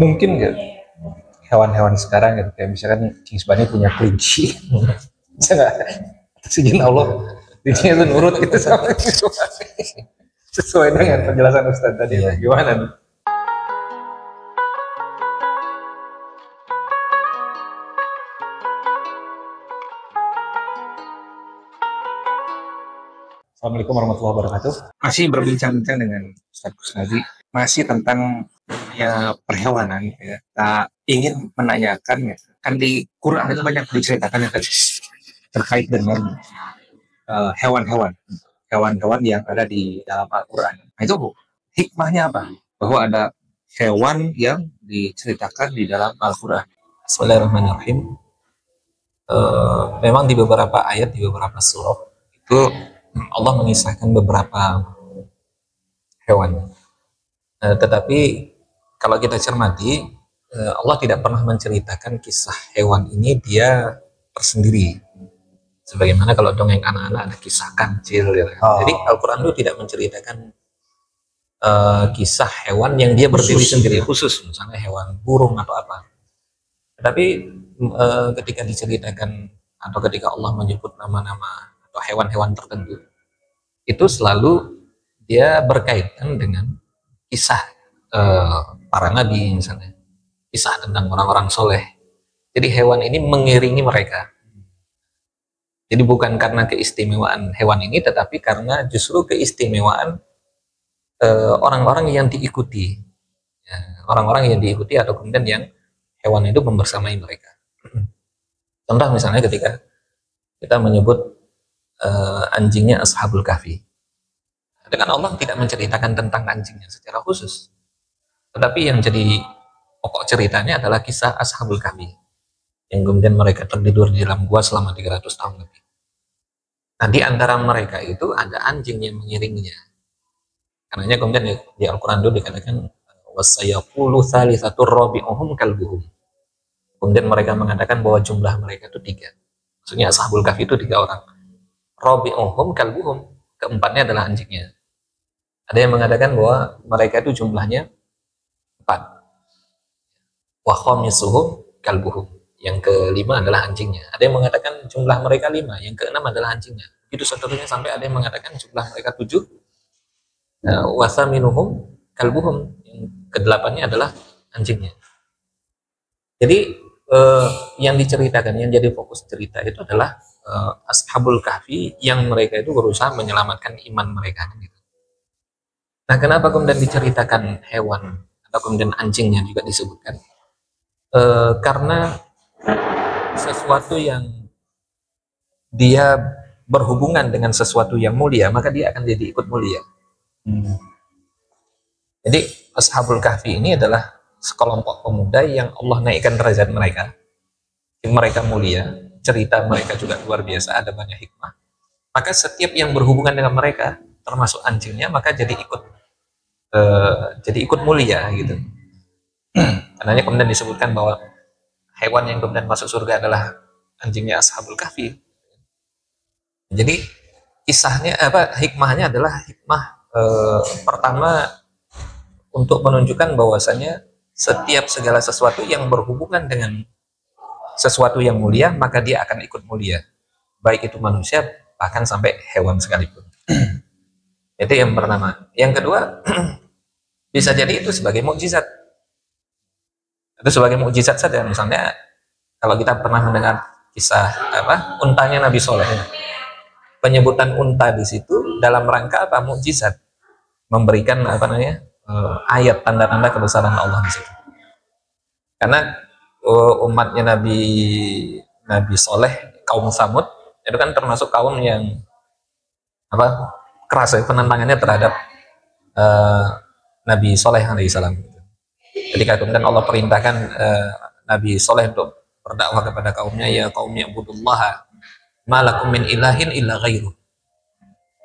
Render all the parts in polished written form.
Mungkin nggak hewan-hewan sekarang gitu, kayak misalkan Kings Bunny punya kelinci, bisa nggak izin Allah kelinci itu nurut gitu sama sesuai dengan penjelasan Ustadz tadi. Iya. Gimana nih? Assalamualaikum warahmatullahi wabarakatuh. Masih berbincang-bincang dengan Ustadz Kusnadi, masih tentang ya perhewanan. Ya. Kita ingin menanyakan, ya, kan di Quran itu banyak diceritakan ya, terkait dengan hewan-hewan, hewan-hewan yang ada di dalam Al-Quran. Nah, itu hikmahnya apa? Bahwa ada hewan yang diceritakan di dalam Al-Quran. Bismillahirrahmanirrahim. Memang di beberapa ayat, di beberapa surah itu Allah mengisahkan beberapa hewan. Tetapi kalau kita cermati, Allah tidak pernah menceritakan kisah hewan ini dia tersendiri. Sebagaimana kalau dongeng anak-anak ada kisah kancil. Gitu. Jadi Al-Quran itu tidak menceritakan kisah hewan yang dia berdiri sendiri khusus, misalnya hewan burung atau apa. Tetapi ketika diceritakan atau ketika Allah menyebut nama-nama atau hewan-hewan tertentu, itu selalu dia berkaitan dengan kisah para nabi misalnya, kisah tentang orang-orang soleh. Jadi hewan ini mengiringi mereka. Jadi bukan karena keistimewaan hewan ini, tetapi karena justru keistimewaan orang-orang yang diikuti, ya, orang-orang yang diikuti atau kemudian yang hewan itu membersamai mereka. Contoh misalnya ketika kita menyebut anjingnya Ashabul Kahfi, dengan Allah tidak menceritakan tentang anjingnya secara khusus, tetapi yang jadi pokok ceritanya adalah kisah Ashabul Kahfi yang kemudian mereka tertidur di dalam gua selama 300 tahun lebih. Nah, di antara mereka itu ada anjing yang mengiringinya. Karenanya kemudian di Al-Quran itu dikatakan wasayaqulu tsalitsatur rabi'uhum kalbuhum. Kemudian mereka mengatakan bahwa jumlah mereka itu 3. Maksudnya Ashabul Kahfi itu 3 orang. Rabi'uhum kalbuhum, keempatnya adalah anjingnya. Ada yang mengatakan bahwa mereka itu jumlahnya 4. Wa khamisuhum kalbuhum, yang kelima adalah anjingnya. Ada yang mengatakan jumlah mereka 5, yang keenam adalah anjingnya. Begitu seterusnya sampai ada yang mengatakan jumlah mereka 7. Wa thaminuhum kalbuhum, yang ke-8-nya adalah anjingnya. Jadi yang diceritakan, yang jadi fokus cerita itu adalah Ashabul Kahfi yang mereka itu berusaha menyelamatkan iman mereka. Gitu. Nah, kenapa kemudian diceritakan hewan atau kemudian anjingnya juga disebutkan? Karena sesuatu yang dia berhubungan dengan sesuatu yang mulia, maka dia akan jadi ikut mulia. Jadi Ashabul Kahfi ini adalah sekelompok pemuda yang Allah naikkan derajat mereka. Mereka mulia, cerita mereka juga luar biasa, ada banyak hikmah. Maka setiap yang berhubungan dengan mereka, termasuk anjingnya, maka jadi ikut mulia gitu. Karenanya kemudian disebutkan bahwa hewan yang kemudian masuk surga adalah anjingnya Ashabul Kahfi. Jadi kisahnya hikmahnya adalah hikmah pertama untuk menunjukkan bahwasanya setiap segala sesuatu yang berhubungan dengan sesuatu yang mulia, maka dia akan ikut mulia. Baik itu manusia, bahkan sampai hewan sekalipun. Itu yang pertama. Yang kedua, bisa jadi itu sebagai mukjizat. Itu sebagai mukjizat saja. Misalnya, kalau kita pernah mendengar kisah untanya Nabi Soleh. Penyebutan unta di situ dalam rangka apa? Mukjizat. Memberikan ayat tanda-tanda kebesaran Allah di situ. Karena umatnya Nabi Soleh, kaum Samud, itu kan termasuk kaum yang keras ya, penentangannya terhadap Nabi Soleh alaihissalam. Ketika kemudian Allah perintahkan Nabi Soleh untuk berdakwah kepada kaumnya, ya qaumi ibudullaha ma lakum min ilahin illa ghairuh.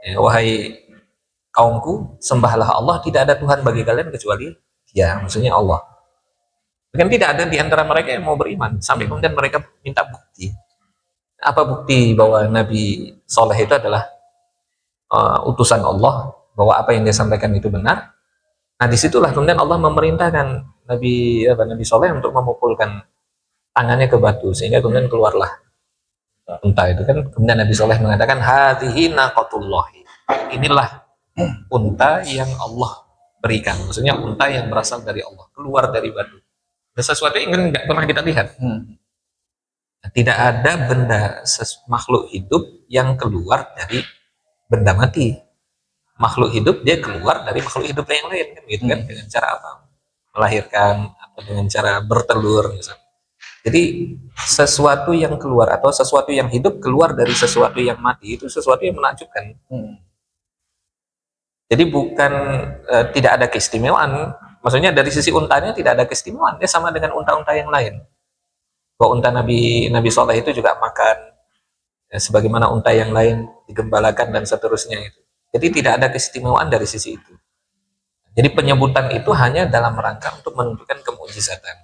Ya, wahai kaumku, sembahlah Allah, tidak ada Tuhan bagi kalian kecuali Dia, maksudnya Allah. Kan tidak ada di antara mereka yang mau beriman, sampai kemudian mereka minta bukti. Apa bukti bahwa Nabi Soleh itu adalah utusan Allah, bahwa apa yang dia sampaikan itu benar? Nah, disitulah kemudian Allah memerintahkan Nabi Soleh untuk memukulkan tangannya ke batu sehingga kemudian keluarlah unta itu kan. Kemudian Nabi Soleh mengatakan hadhihi naqatullahi, inilah unta yang Allah berikan, maksudnya unta yang berasal dari Allah, keluar dari batu. Dan sesuatu yang nggak pernah kita lihat. Tidak ada makhluk hidup yang keluar dari benda mati. Makhluk hidup dia keluar dari makhluk hidup yang lain kan gitu kan, dengan cara apa? Melahirkan atau dengan cara bertelur misalnya. Jadi sesuatu yang keluar atau sesuatu yang hidup keluar dari sesuatu yang mati itu sesuatu yang menakjubkan. Jadi bukan tidak ada keistimewaan, maksudnya dari sisi untanya tidak ada keistimewaan, dia sama dengan unta-unta yang lain. Bahwa unta Nabi Soleh itu juga makan sebagaimana unta yang lain, digembalakan dan seterusnya itu. Jadi tidak ada keistimewaan dari sisi itu. Jadi penyebutan itu hanya dalam rangka untuk menunjukkan kemukjizatan.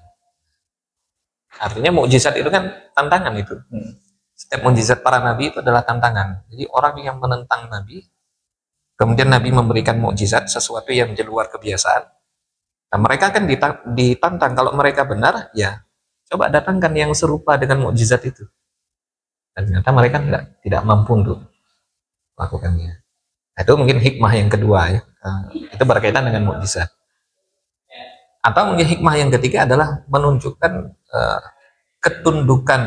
Artinya mukjizat itu kan tantangan itu. Setiap mukjizat para nabi itu adalah tantangan. Jadi orang yang menentang Nabi, kemudian Nabi memberikan mukjizat, sesuatu yang di luar kebiasaan. Nah, mereka kan ditantang, kalau mereka benar, ya coba datangkan yang serupa dengan mukjizat itu. Dan ternyata mereka tidak mampu untuk melakukannya. Nah, itu mungkin hikmah yang kedua ya. Itu berkaitan dengan mukjizat. Atau mungkin hikmah yang ketiga adalah menunjukkan ketundukan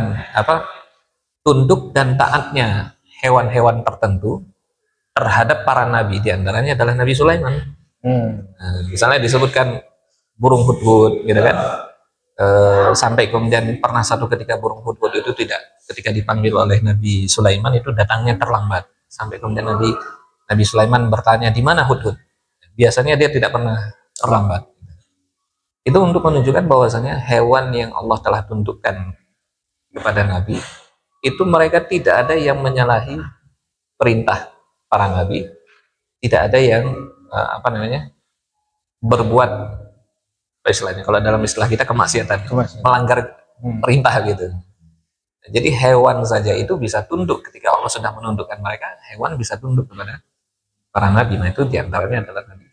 tunduk dan taatnya hewan-hewan tertentu terhadap para nabi, diantaranya adalah Nabi Sulaiman. Misalnya disebutkan burung hudhud gitu kan, sampai kemudian pernah satu ketika burung hudhud itu ketika dipanggil oleh Nabi Sulaiman itu datangnya terlambat, sampai kemudian Nabi Sulaiman bertanya di mana hudhud, biasanya dia tidak pernah terlambat. Itu untuk menunjukkan bahwasanya hewan yang Allah telah tundukkan kepada Nabi itu mereka tidak ada yang menyalahi perintah para Nabi, tidak ada yang berbuat istilahnya, kalau dalam istilah kita kemaksiatan, melanggar perintah gitu. Jadi hewan saja itu bisa tunduk ketika Allah sudah menundukkan mereka. Hewan bisa tunduk kepada para Nabi. Nah itu diantaranya adalah Nabi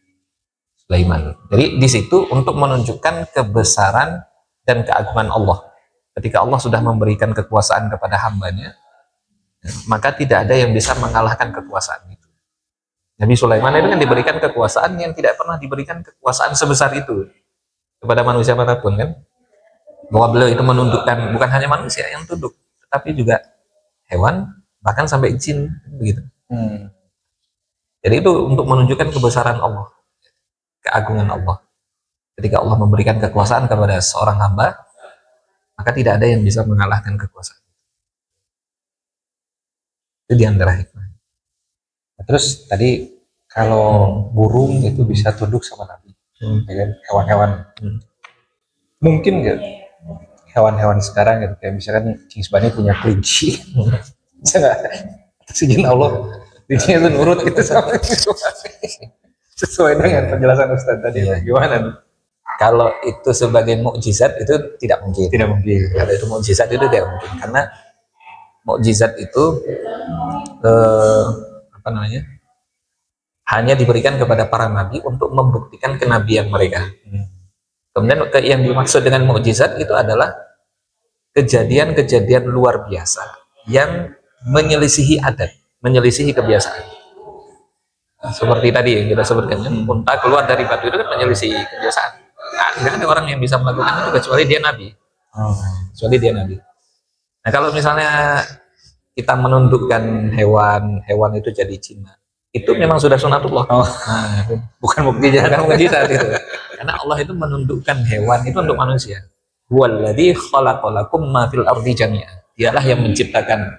Sulaiman. Jadi di situ untuk menunjukkan kebesaran dan keagungan Allah. Ketika Allah sudah memberikan kekuasaan kepada hambanya, maka tidak ada yang bisa mengalahkan kekuasaan itu. Nabi Sulaiman itu kan diberikan kekuasaan yang tidak pernah diberikan kekuasaan sebesar itu kepada manusia manapun kan. Bahwa beliau itu menundukkan bukan hanya manusia yang tunduk, tetapi juga hewan, bahkan sampai jin begitu. Jadi itu untuk menunjukkan kebesaran Allah, keagungan Allah. Ketika Allah memberikan kekuasaan kepada seorang hamba, maka tidak ada yang bisa mengalahkan kekuasaan. Itu diantara hikmah. Terus tadi kalau burung itu bisa tunduk sama Nabi, ya kan? Hewan-hewan. Mungkin nggak hewan-hewan sekarang gitu, kayak misalkan Cing Bani punya kelinci, bisa nggak atas izin Allah dia itu nurut gitu sama sesuai dengan penjelasan Ustadz tadi? Gimana? Kalau itu sebagai mukjizat itu tidak mungkin. Tidak mungkin. Kalau itu mukjizat itu tidak mungkin, karena mukjizat itu hanya diberikan kepada para nabi untuk membuktikan kenabian mereka. Kemudian yang dimaksud dengan mukjizat itu adalah kejadian-kejadian luar biasa yang menyelisihi adat, menyelisihi kebiasaan. Seperti tadi yang kita sebutkan, unta keluar dari batu itu kan menyelisihi kebiasaan. Nah, tidak ada orang yang bisa melakukan itu kecuali dia nabi. Kecuali dia nabi. Nah, kalau misalnya kita menundukkan hewan itu jadi jin, itu memang sudah sunatullah. Nah, bukan mukjizat, itu. Karena Allah itu menundukkan hewan itu untuk manusia. Huwallazi khalaqalakum ma fil ardi jami'an. Dialah yang menciptakan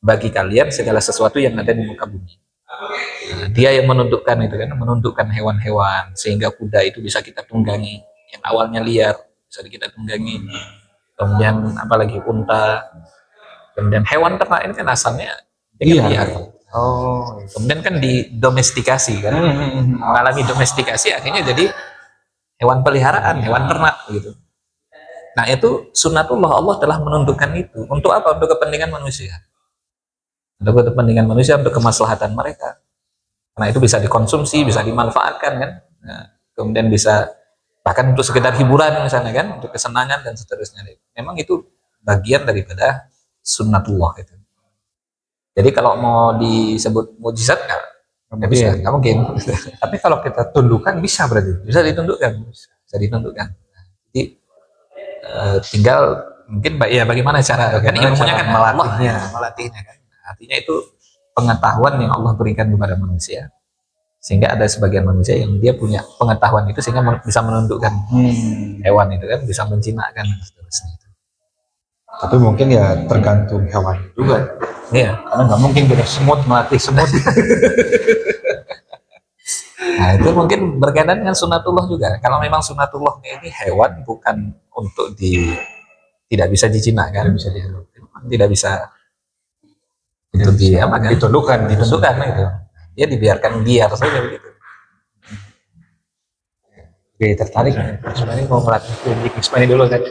bagi kalian segala sesuatu yang ada di muka bumi. Nah, dia yang menundukkan itu kan, menundukkan hewan-hewan sehingga kuda itu bisa kita tunggangi, yang awalnya liar bisa kita tunggangi. Kemudian apalagi unta, kemudian hewan ternak ini kan asalnya liar. Kemudian kan didomestikasi kan, mengalami domestikasi akhirnya jadi hewan peliharaan, hewan ternak gitu. Nah itu sunatullah, Allah telah menundukkan itu untuk apa? Untuk kepentingan manusia. Untuk kepentingan manusia, untuk kemaslahatan mereka. Karena itu bisa dikonsumsi, bisa dimanfaatkan kan. Nah, kemudian bisa Bahkan untuk sekedar hiburan misalnya kan, untuk kesenangan dan seterusnya. Memang itu bagian daripada sunnatullah itu. Jadi kalau mau disebut mujizat nggak bisa, nggak mungkin. Tapi kalau kita tundukkan bisa berarti. Bisa ditundukkan, bisa ditundukkan. Jadi tinggal mungkin ya bagaimana cara kan ilmunya kan melatihnya kan. Artinya itu pengetahuan yang Allah berikan kepada manusia, sehingga ada sebagian manusia yang dia punya pengetahuan itu sehingga bisa menundukkan hewan itu kan, bisa menjinakkan dan seterusnya. Tapi mungkin ya tergantung hewan juga. Iya. Karena nggak mungkin kita semut melatih semut. Nah itu mungkin berkaitan dengan sunatullah juga. Kalau memang sunatullah ini hewan bukan untuk tidak bisa dijinakkan, tidak bisa untuk ditundukkan gitu. Dia dibiarkan biar saja begitu. Oke, tertarik. Sebenarnya mau melatih klinik Ismani dulu kan.